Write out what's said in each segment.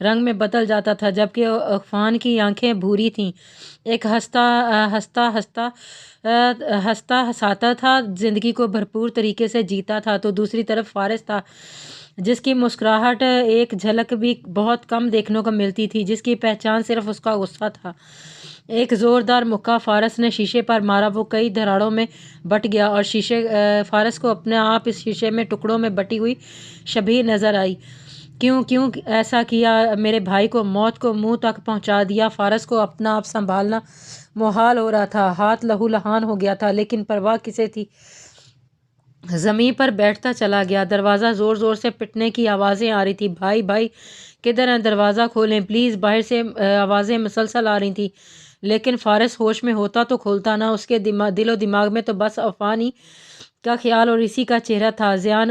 رنگ میں بدل جاتا تھا، جبکہ عفان کی آنکھیں بھوری تھیں۔ ایک ہنستا ہساتا تھا، زندگی کو بھرپور طریقے سے جیتا تھا، تو دوسری طرف فارس تھا جس کی مسکراہٹ ایک جھلک بھی بہت کم دیکھنے کو ملتی تھی، جس کی پہچان صرف اس کا غصہ تھا۔ ایک زوردار مکہ فارس نے شیشے پر مارا، وہ کئی دھڑوں میں بٹ گیا اور فارس کو اپنے آپ اس شیشے میں ٹکڑوں میں بٹی ہوئی شبیہ نظر آئی۔ کیوں ایسا کیا؟ میرے بھائی کو موت کو منہ تک پہنچا دیا۔ فارس کو اپنا آپ سنبھالنا محال ہو رہا تھا، ہاتھ لہو لہان ہو گیا تھا، لیکن پرواہ کسے تھی؟ زمین پر بیٹھتا چلا گیا۔ دروازہ زور زور سے پٹنے کی آوازیں آ رہی تھی۔ بھائی کدھر ہیں؟ دروازہ کھولیں پلیز۔ باہر سے آوازیں مسلسل آ رہی تھیں، لیکن فارس ہوش میں ہوتا تو کھولتا نہ۔ اس کے دل و دماغ میں تو بس عفان ہی کا خیال اور اسی کا چہرہ تھا۔ زیان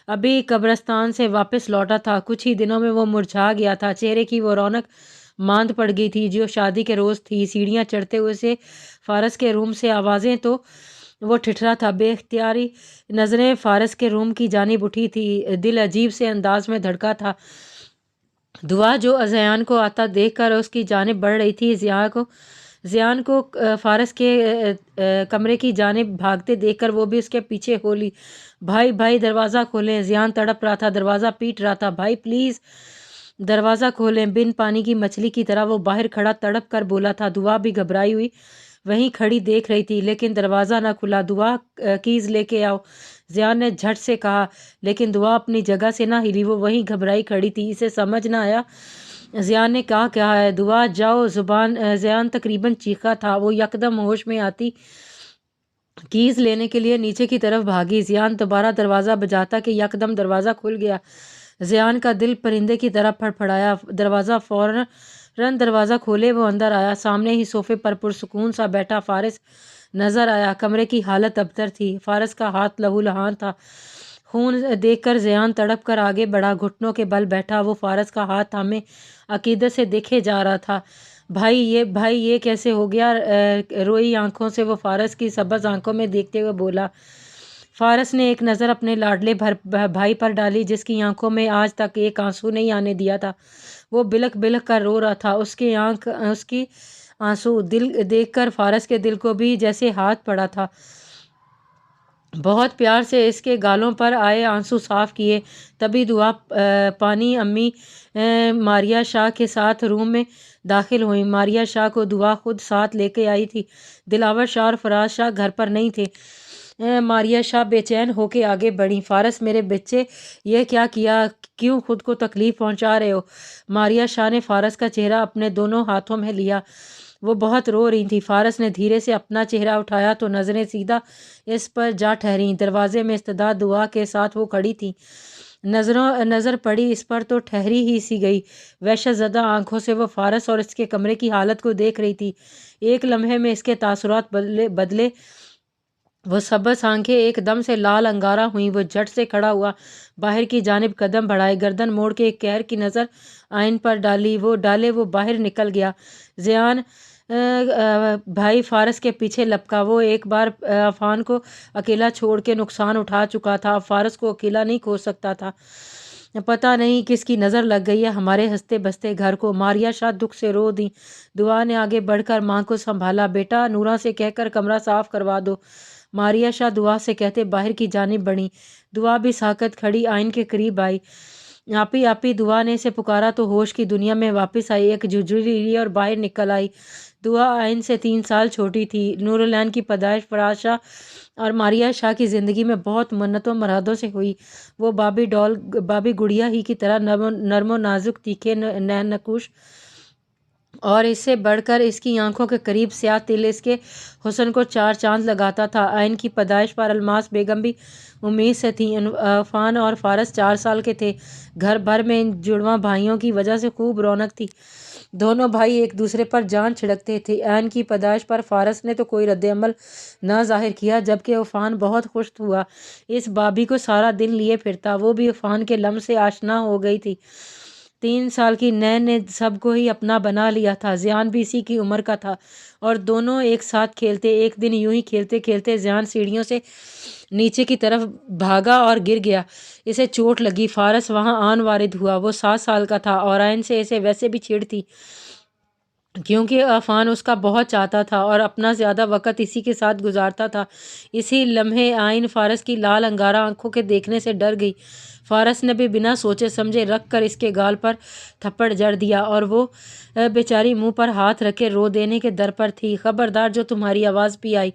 ابھی قبرستان سے واپس لوٹا تھا، کچھ ہی دنوں میں وہ مرجھا گیا تھا۔ چہرے کی وہ رونق ماند پڑ گئی تھی جو شادی کے روز تھی۔ سیڑھیاں چڑھتے ہوئے سے فارس کے روم سے آوازیں تو وہ ٹھٹرا تھا۔ بے اختیاری نظریں فارس کے روم کی جانب اٹھی تھی، دل عجیب سے انداز میں دھڑکا تھا۔ دعا جو زیان کو آتا دیکھ کر اس کی جانب بڑھ رہی تھی، زیان کو فارس کے کمرے کی جانب بھاگتے دیکھ کر وہ بھی اس کے پیچھے ہو لی۔ بھائی دروازہ کھولیں۔ زیان تڑپ رہا تھا، دروازہ پیٹ رہا تھا۔ بھائی پلیز دروازہ کھولیں۔ بن پانی کی مچھلی کی طرح وہ باہر کھڑا تڑپ کر بولا تھا۔ دعا بھی گھبرائی ہوئی وہیں کھڑی دیکھ رہی تھی، لیکن دروازہ نہ کھلا۔ دعا کیز لے کے آؤ، زیان نے جھٹ سے کہا، لیکن دعا اپنی جگہ سے نہ ہلی، وہ وہیں گھبرائی کھڑی تھی۔ اسے سمجھ نہ آیا زیان نے کہا ہے۔ دعا جاؤ، زیان تقریباً چیخا تھا۔ وہ یکدم ہوش میں آتی کیز لینے کے لیے نیچے کی طرف بھاگی۔ زیان دوبارہ دروازہ بجاتا کہ یکدم دروازہ کھل گیا۔ زیان کا دل پرندے کی طرح پھڑپھڑایا۔ فوراً دروازہ کھولے وہ اندر آیا۔ سامنے ہی صوفے پر پرسکون سا بیٹھا فارس نظر آیا۔ کمرے کی حالت ابتر تھی، فارس کا ہاتھ لہو لہان تھا۔ خون دیکھ کر زیان تڑپ کر آگے بڑھا، گھٹنوں کے بل بیٹھا۔ وہ فارس کا ہاتھ تھامے عقیدت سے دیکھے جا رہا تھا۔ بھائی یہ کیسے ہو گیا؟ روئی آنکھوں سے وہ فارس کی سبز آنکھوں میں دیکھتے ہوئے بولا۔ فارس نے ایک نظر اپنے لاڈلے بھائی پر ڈالی جس کی آنکھوں میں آج تک ایک آنسو نہیں آنے دیا تھا۔ وہ بلک بلک کر رو رہا تھا۔ اس کی آنسو دیکھ کر فارس کے دل کو بھی جیسے ہاتھ پڑا تھا۔ بہت پیار سے اس کے گالوں پر آئے آنسو صاف کیے۔ تبھی دعا پانی امی ماریہ شاہ کے ساتھ روم میں داخل ہوئی۔ ماریہ شاہ کو دعا خود ساتھ لے کے آئی تھی۔ دلاور شاہ اور فراز شاہ گھر پر نہیں تھے۔ ماریہ شاہ بے چین ہو کے آگے بڑھی۔ فارس میرے بچے، یہ کیا کیا؟ کیوں خود کو تکلیف پہنچا رہے ہو؟ ماریہ شاہ نے فارس کا چہرہ اپنے دونوں ہاتھوں میں لیا۔ وہ بہت رو رہی تھی۔ فارس نے دھیرے سے اپنا چہرہ اٹھایا تو نظریں سیدھا اس پر جا ٹھہریں۔ دروازے میں استدعا دعا کے ساتھ وہ کھڑی تھی۔ نظر پڑی اس پر تو ٹھہری ہی سی گئی۔ وحشت زدہ آنکھوں سے وہ فارس اور اس کے کمرے کی حالت کو دیکھ رہی تھی۔ ایک لمحے میں اس کے تاثرات بدلے۔ وہ سبز آنکھیں ایک دم سے لال انگارہ ہوئیں۔ وہ جھٹ سے کھڑا ہوا، باہر کی جانب قدم بڑھائے، گردن موڑ کے ایک قہر کی نظر آئین پر ڈالی۔ وہ باہر نکل گیا۔ زیان بھائی فارس کے پیچھے لپکا۔ وہ ایک بار عفان کو اکیلا چھوڑ کے نقصان اٹھا چکا تھا، اب فارس کو اکیلا نہیں کھو سکتا تھا۔ پتہ نہیں کس کی نظر لگ گئی ہے ہمارے ہنستے بستے گھر کو۔ ماریہ شاہ دکھ سے رو دیں۔ دعا نے آگے بڑھ کر ماں کو سنبھالا۔ بیٹا نورا سے کہہ کر کمرہ صاف کروا دو۔ ماریہ شاہ دعا سے کہتے باہر کی جانب بڑھیں۔ دعا بھی ساکت کھڑی آئین کے قریب آئی۔ آپی دعا نے اسے پکارا تو ہوش کی دنیا میں واپس آئی، ایک جھجھری لی اور باہر نکل آئی۔ دعا آئین سے 3 سال چھوٹی تھی۔ نورالعین کی پیدائش فراز شاہ اور ماریہ شاہ کی زندگی میں بہت منتوں مرادوں سے ہوئی۔ وہ بابی گڑیا ہی کی طرح نرم و نازک، تیکھے نین نقوش اور اس سے بڑھ کر اس کی آنکھوں کے قریب سیاہ تل اس کے حسن کو 4 چاند لگاتا تھا۔ آئین کی پیدائش پر الماس بیگم بھی امید سے تھیں۔ عفان اور فارس 4 سال کے تھے۔ گھر بھر میں ان جڑواں بھائیوں کی وجہ سے خوب رونق تھی۔ دونوں بھائی ایک دوسرے پر جان چھڑکتے تھے۔ آئین کی پیدائش پر فارس نے تو کوئی رد عمل نہ ظاہر کیا، جبکہ عفان بہت خوش ہوا۔ اس بابی کو سارا دن لیے پھرتا۔ وہ بھی عفان کے لمس سے آشنا ہو گئی تھی۔ 3 سال کی نین نے سب کو ہی اپنا بنا لیا تھا۔ زیان بھی اسی کی عمر کا تھا اور دونوں ایک ساتھ کھیلتے۔ ایک دن یوں ہی کھیلتے کھیلتے زیان سیڑھیوں سے نیچے کی طرف بھاگا اور گر گیا، اسے چوٹ لگی۔ فارس وہاں آن وارد ہوا، وہ 7 سال کا تھا اور آئین سے اسے ویسے بھی چھیڑ تھی کیونکہ عفان اس کا بہت چاہتا تھا اور اپنا زیادہ وقت اسی کے ساتھ گزارتا تھا۔ اسی لمحے آئین فارس کی لال انگارہ آنکھوں کے دیکھنے سے ڈر گئی۔ فارس نے بھی بنا سوچے سمجھے رکھ کر اس کے گال پر تھپڑ جڑ دیا اور وہ بیچاری منہ پر ہاتھ رکھے رو دینے کے در پر تھی۔ خبردار جو تمہاری آواز بھی آئی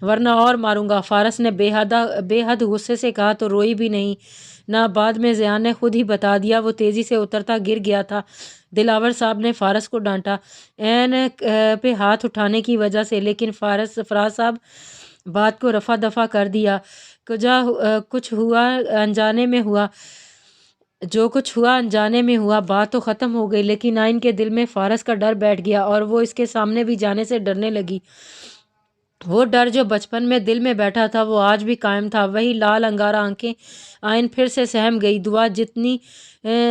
ورنہ اور ماروں گا، فارس نے بے حد غصے سے کہا تو روئی بھی نہیں نہ۔ بعد میں زیان نے خود ہی بتا دیا، وہ تیزی سے اترتا گر گیا تھا۔ دلاور صاحب نے فارس کو ڈانٹا عین پہ ہاتھ اٹھانے کی وجہ سے، لیکن فراز صاحب بات کو رفع دفع کر دیا۔ کچھ ہوا انجانے میں ہوا، جو کچھ ہوا انجانے میں ہوا، بات تو ختم ہو گئی، لیکن آئین کے دل میں فارس کا ڈر بیٹھ گیا اور وہ اس کے سامنے بھی جانے سے ڈرنے لگی۔ وہ ڈر جو بچپن میں دل میں بیٹھا تھا وہ آج بھی قائم تھا، وہی لال انگارہ آنکھیں۔ آئین پھر سے سہم گئی۔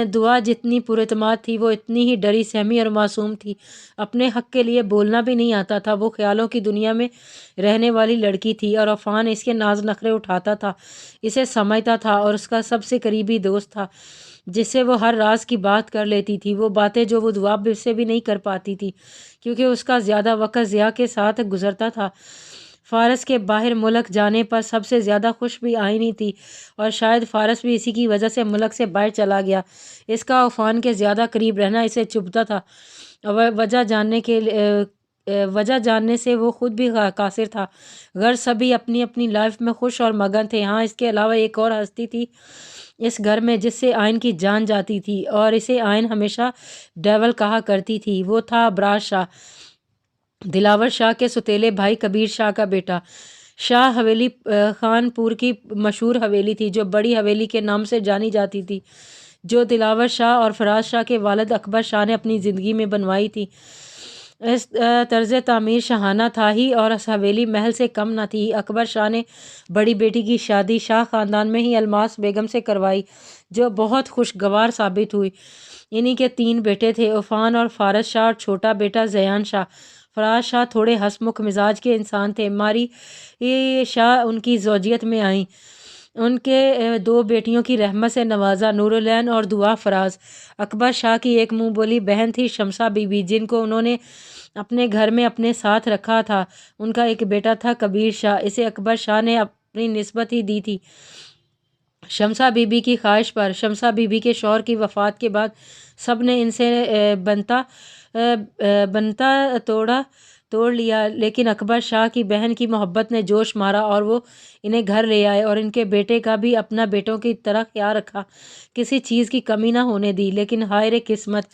دعا جتنی پراعتماد تھی وہ اتنی ہی ڈری سہمی اور معصوم تھی۔ اپنے حق کے لیے بولنا بھی نہیں آتا تھا۔ وہ خیالوں کی دنیا میں رہنے والی لڑکی تھی اور عفان اس کے ناز نخرے اٹھاتا تھا، اسے سمجھتا تھا اور اس کا سب سے قریبی دوست تھا جس سے وہ ہر راز کی بات کر لیتی تھی، وہ باتیں جو وہ دعا سے بھی نہیں کر پاتی تھی کیونکہ اس کا زیادہ وقت ضیاء کے ساتھ گزرتا تھا۔ فارس کے باہر ملک جانے پر سب سے زیادہ خوش بھی آئین ہی تھی اور شاید فارس بھی اسی کی وجہ سے ملک سے باہر چلا گیا۔ اس کا عفان کے زیادہ قریب رہنا اسے چبھتا تھا۔ وجہ جاننے سے وہ خود بھی قاصر تھا، غرض سبھی اپنی اپنی لائف میں خوش اور مگن تھے۔ ہاں، اس کے علاوہ ایک اور ہستی تھی اس گھر میں جس سے آئین کی جان جاتی تھی اور اسے آئین ہمیشہ ڈیول کہا کرتی تھی، وہ تھا ابراز شاہ، دلاور شاہ کے سوتیلے بھائی کبیر شاہ کا بیٹا۔ شاہ حویلی خان پور کی مشہور حویلی تھی جو بڑی حویلی کے نام سے جانی جاتی تھی، جو دلاور شاہ اور فراز شاہ کے والد اکبر شاہ نے اپنی زندگی میں بنوائی تھی۔ اس طرز تعمیر شاہانہ تھا ہی اور اس حویلی محل سے کم نہ تھی۔ اکبر شاہ نے بڑی بیٹی کی شادی شاہ خاندان میں ہی الماس بیگم سے کروائی جو بہت خوشگوار ثابت ہوئی۔ انہی کے 3 بیٹے تھے، عفان اور فارس شاہ اور چھوٹا بیٹا زیان شاہ۔ فراز شاہ تھوڑے ہنسمکھ مزاج کے انسان تھے۔ ماری شاہ ان کی زوجیت میں آئیں، ان کے 2 بیٹیوں کی رحمت سے نوازا، نورالعین اور دعا فراز۔ اکبر شاہ کی ایک منہ بولی بہن تھی شمسہ بی بی، جن کو انہوں نے اپنے گھر میں اپنے ساتھ رکھا تھا۔ ان کا ایک بیٹا تھا کبیر شاہ، اسے اکبر شاہ نے اپنی نسبت ہی دی تھی شمسہ بی بی کی خواہش پر۔ شمسہ بی بی کے شوہر کی وفات کے بعد سب نے ان سے بنتا توڑ لیا، لیکن اکبر شاہ کی بہن کی محبت نے جوش مارا اور وہ انہیں گھر لے آئے اور ان کے بیٹے کا بھی اپنا بیٹوں کی طرح خیال رکھا، کسی چیز کی کمی نہ ہونے دی۔ لیکن ہائے رے قسمت،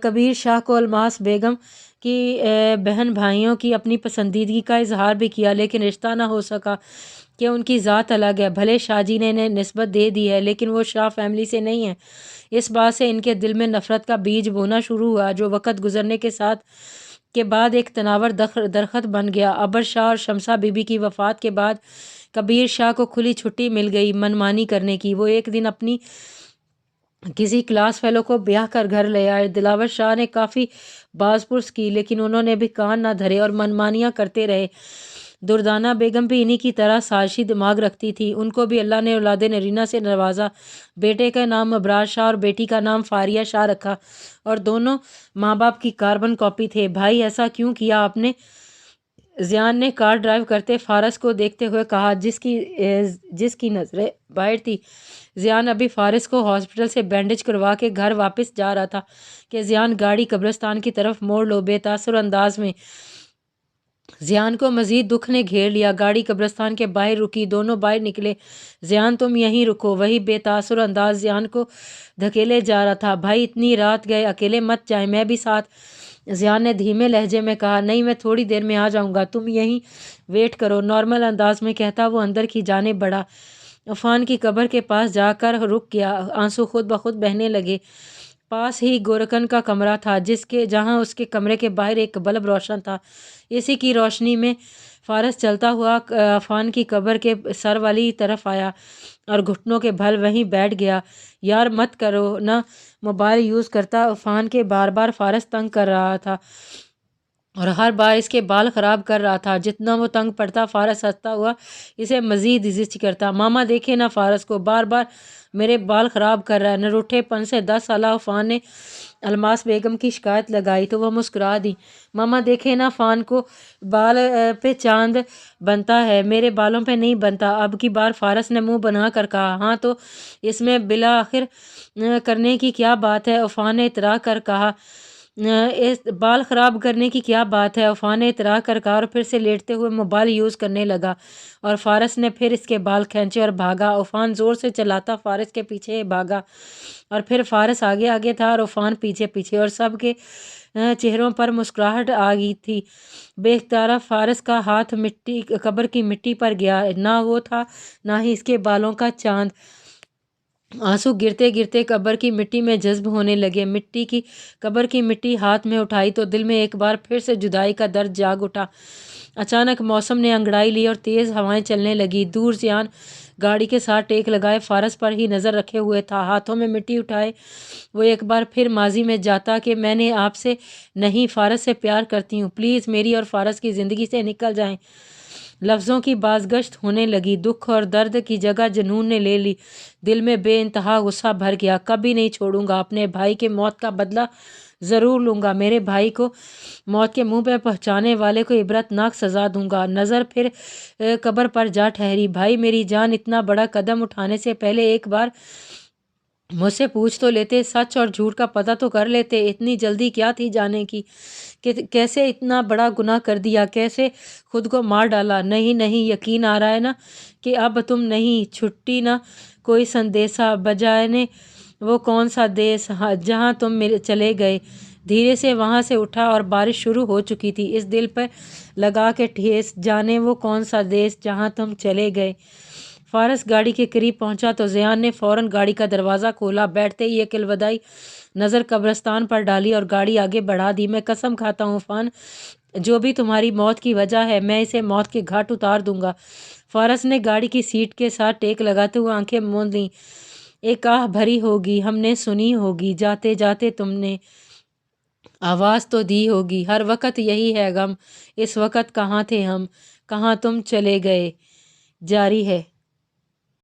کبیر شاہ کو الماس بیگم کی بہن بھائیوں کی اپنی پسندیدگی کا اظہار بھی کیا، لیکن رشتہ نہ ہو سکا کہ ان کی ذات الگ ہے۔ بھلے شاہ جی نے انہیں نسبت دے دی ہے لیکن وہ شاہ فیملی سے نہیں ہیں۔ اس بات سے ان کے دل میں نفرت کا بیج بونا شروع ہوا جو وقت گزرنے کے بعد ایک تناور درخت بن گیا۔ اکبر شاہ اور شمسہ بی بی کی وفات کے بعد کبیر شاہ کو کھلی چھٹی مل گئی منمانی کرنے کی۔ وہ ایک دن اپنی کسی کلاس فیلو کو بیاہ کر گھر لے آئے۔ دلاور شاہ نے کافی باز پرس کی لیکن انہوں نے بھی کان نہ دھرے اور منمانیاں کرتے رہے۔ دردانہ بیگم بھی انہی کی طرح سازشی دماغ رکھتی تھی، ان کو بھی اللہ نے اولاد نرینہ سے نوازا۔ بیٹے کا نام ابراز شاہ اور بیٹی کا نام فاریہ شاہ رکھا اور دونوں ماں باپ کی کاربن کاپی تھے۔ بھائی ایسا کیوں کیا آپ نے؟ زیان نے کار ڈرائیو کرتے فارس کو دیکھتے ہوئے کہا جس کی نظریں باہر تھی۔ زیان ابھی فارس کو ہاسپٹل سے بینڈیج کروا کے گھر واپس جا رہا تھا کہ زیان گاڑی قبرستان کی طرف موڑ لو۔ بے تاثر انداز میں زیان کو مزید دکھ نے گھیر لیا۔ گاڑی قبرستان کے باہر رکی، دونوں باہر نکلے۔ زیان تم یہیں رکو، وہی بے تاثر انداز زیان کو دھکیلے جا رہا تھا۔ بھائی اتنی رات گئے، اکیلے مت جائیں، میں بھی ساتھ۔ زیان نے دھیمے لہجے میں کہا نہیں، میں تھوڑی دیر میں آ جاؤں گا، تم یہیں ویٹ کرو۔ نارمل انداز میں کہتا وہ اندر کی جانب بڑھا، عفان کی قبر کے پاس جا کر رک گیا۔ آنسو خود بخود بہنے لگے۔ پاس ہی گورکن کا کمرہ تھا جہاں اس کے کمرے کے باہر ایک بلب روشن تھا۔ اسی کی روشنی میں فارس چلتا ہوا عفان کی قبر کے سر والی طرف آیا اور گھٹنوں کے بھل وہیں بیٹھ گیا۔ یار مت کرو نا، موبائل یوز کرتا عفان کے بار بار فارس تنگ کر رہا تھا اور ہر بار اس کے بال خراب کر رہا تھا۔ جتنا وہ تنگ پڑتا فارس ہنستا ہوا اسے مزید عزت کرتا۔ ماما دیکھے نا فارس کو، بار بار میرے بال خراب کر رہا ہے۔ نروٹھے پن سے 10 سالہ عفان نے الماس بیگم کی شکایت لگائی تو وہ مسکرا دی۔ ماما دیکھے نا فان کو، بال پہ چاند بنتا ہے، میرے بالوں پہ نہیں بنتا۔ اب کی بار فارس نے منہ بنا کر کہا، ہاں تو اس میں بالآخر کرنے کی کیا بات ہے؟ عفان نے اترا کر کہا، بال خراب کرنے کی کیا بات ہے؟ عفان نے اترا کر کہا اور پھر سے لیٹتے ہوئے موبائل یوز کرنے لگا اور فارس نے پھر اس کے بال کھینچے اور بھاگا۔ عفان زور سے چلاتا فارس کے پیچھے بھاگا اور پھر فارس آگے آگے تھا اور عفان پیچھے پیچھے، اور سب کے چہروں پر مسکراہٹ آ گئی تھی۔ بے اختیار فارس کا ہاتھ قبر کی مٹی پر گیا، نہ وہ تھا نہ ہی اس کے بالوں کا چاند۔ آنسو گرتے گرتے قبر کی مٹی میں جذب ہونے لگے۔ قبر کی مٹی ہاتھ میں اٹھائی تو دل میں ایک بار پھر سے جدائی کا درد جاگ اٹھا۔ اچانک موسم نے انگڑائی لی اور تیز ہوائیں چلنے لگی۔ دور زیان گاڑی کے ساتھ ٹیک لگائے فارس پر ہی نظر رکھے ہوئے تھا، ہاتھوں میں مٹی اٹھائے وہ ایک بار پھر ماضی میں جاتا کہ میں نے آپ سے نہیں، فارس سے پیار کرتی ہوں، پلیز میری اور فارس کی زندگی سے نکل جائیں۔ لفظوں کی بازگشت ہونے لگی، دکھ اور درد کی جگہ جنون نے لے لی۔ دل میں بے انتہا غصہ بھر گیا۔ کبھی نہیں چھوڑوں گا، اپنے بھائی کے موت کا بدلہ ضرور لوں گا، میرے بھائی کو موت کے منہ پہ پہنچانے والے کو عبرت ناک سزا دوں گا۔ نظر پھر قبر پر جا ٹھہری۔ بھائی میری جان، اتنا بڑا قدم اٹھانے سے پہلے ایک بار مجھ سے پوچھ تو لیتے، سچ اور جھوٹ کا پتہ تو کر لیتے۔ اتنی جلدی کیا تھی جانے کی؟ کیسے اتنا بڑا گناہ کر دیا؟ کیسے خود کو مار ڈالا؟ نہیں نہیں، یقین آ رہا ہے نا کہ اب تم نہیں، چھٹی نہ کوئی سندیسہ بجانے وہ کون سا دیس جہاں تم چلے گئے۔ دھیرے سے وہاں سے اٹھا اور بارش شروع ہو چکی تھی۔ اس دل پہ لگا کے ٹھیس، جانے وہ کون سا دیس جہاں تم چلے گئے۔ فارس گاڑی کے قریب پہنچا تو زیان نے فوراً گاڑی کا دروازہ کھولا، بیٹھتے ہی ایک الوداعی نظر قبرستان پر ڈالی اور گاڑی آگے بڑھا دی۔ میں قسم کھاتا ہوں عفان، جو بھی تمہاری موت کی وجہ ہے میں اسے موت کے گھاٹ اتار دوں گا۔ فارس نے گاڑی کی سیٹ کے ساتھ ٹیک لگاتے ہوئے آنکھیں موند لیں۔ ایک آہ بھری ہوگی، ہم نے سنی ہوگی، جاتے جاتے تم نے آواز تو دی ہوگی، ہر وقت یہی ہے غم، اس وقت کہاں تھے ہم، کہاں تم چلے گئے۔ جاری ہے۔